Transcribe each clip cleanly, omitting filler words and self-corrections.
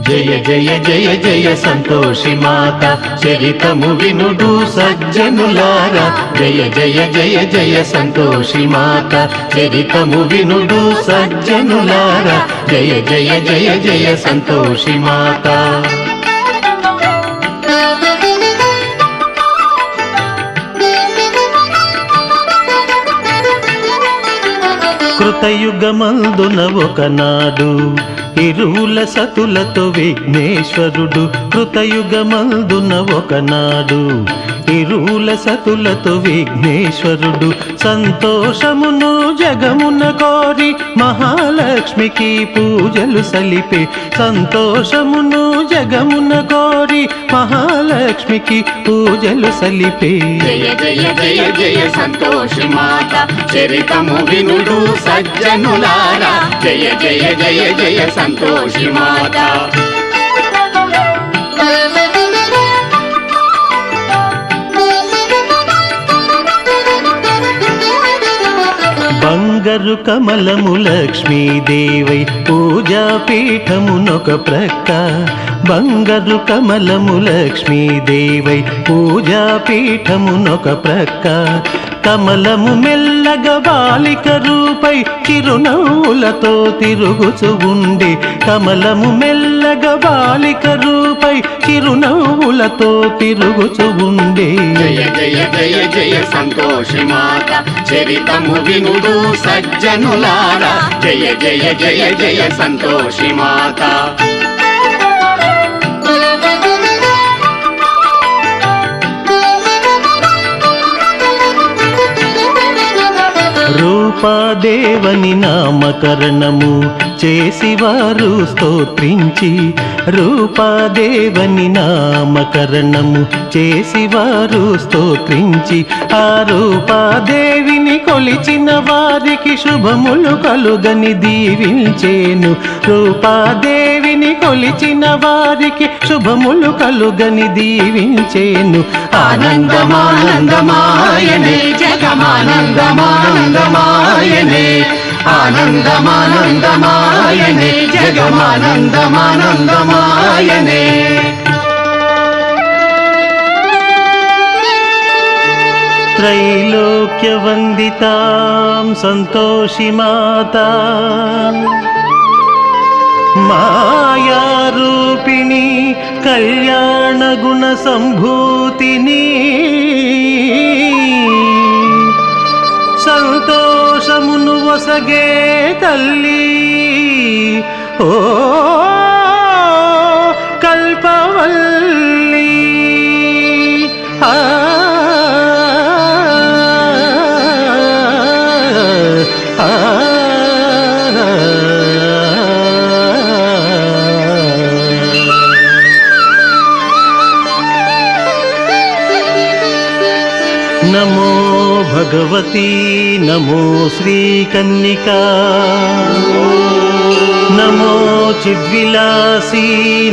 జయ జయ జయ జయ సంతోషి మాత చరితము వినుడు సజ్జనులారా జయ జయ జయ జయ సంతోషి మాత చరితము వినుడు సజ్జనులారా జయ జయ జయ జయ సంతోషి మాత కృతయుగమందున ఒకనాడు ఇరువుల సతులతో విఘ్నేశ్వరుడు కృతయుగమందున ఒకనాడు ఇరువుల సతులతో విఘ్నేశ్వరుడు సంతోషమును జగమున కోరి మహాలక్ష్మికి పూజలు సలిపే సంతోషమును జగమున కోరి మహాలక్ష్మికి పూజలు సలిపే జయ జయ జయ జయ సంతోషి మాత చరితము వినుడు సజ్జనులారా జయ జయ జయ జయ సంతోషి మాత బంగారు కమలము లక్ష్మీదేవై పూజాపీఠమునొక ప్రక్క బంగారు కమలము లక్ష్మీదేవై పూజాపీఠమునొక ప్రక్క కమలము మెల్లగా బాలిక రూపై చిరునవ్వులతో తిరుగుచు ఉండి కమలము మెల్లగా బాలిక రూపై చిరునవ్వులతో తిరుగుచు ఉండి జయ జయ జయ జయ సంతోషి మాత చరితము వినుడు సజ్జనులారా జయ జయ జయ జయ సంతోషి మాత రూపాదేవని నామకరణము చేసి వారు స్తోత్రించి రూపాదేవని నామకరణము చేసి వారు స్తోత్రించి ఆ రూపాదేవిని కొలిచిన వారికి శుభములు కలుగని దీవించేను రూపాదేవిని కొలిచిన వారికి శుభములు కలుగని దీవించేను ఆనందమానందమాయనే జగమానందమానందమాయనే ఆనందమానందమాయనే జగమానందమానందమాయనే త్రైలోక్యవందితాం సంతోషి మాతా మాయారూపిణి కళ్యాణ గుణ సంభూతిని సంతోషమును వసగే తల్లి ఓ కల్పవల్లి నమో భగవతి నమో శ్రీకన్నికా నమో చిద్విలాసి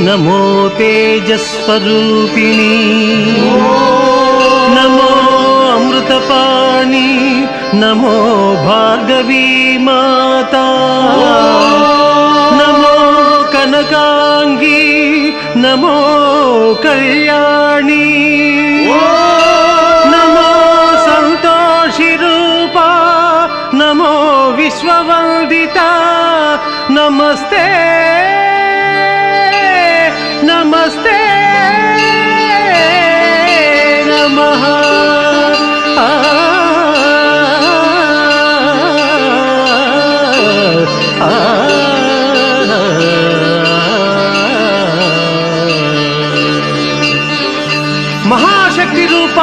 నమో తేజస్వరూపిణి నమో అమృతపాణి నమో భార్గవీ మాతా నమో కనకాంగి నమో కళ్యాణి నమో విశ్వవందిత నమస్తే నమస్తే నమః మహాశక్తి రూప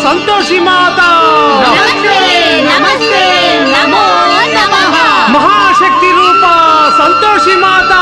సంతోషి మాతా నమస్తే నమస్తే నమో నమః మహాశక్తి రూప సంతోషి మాతా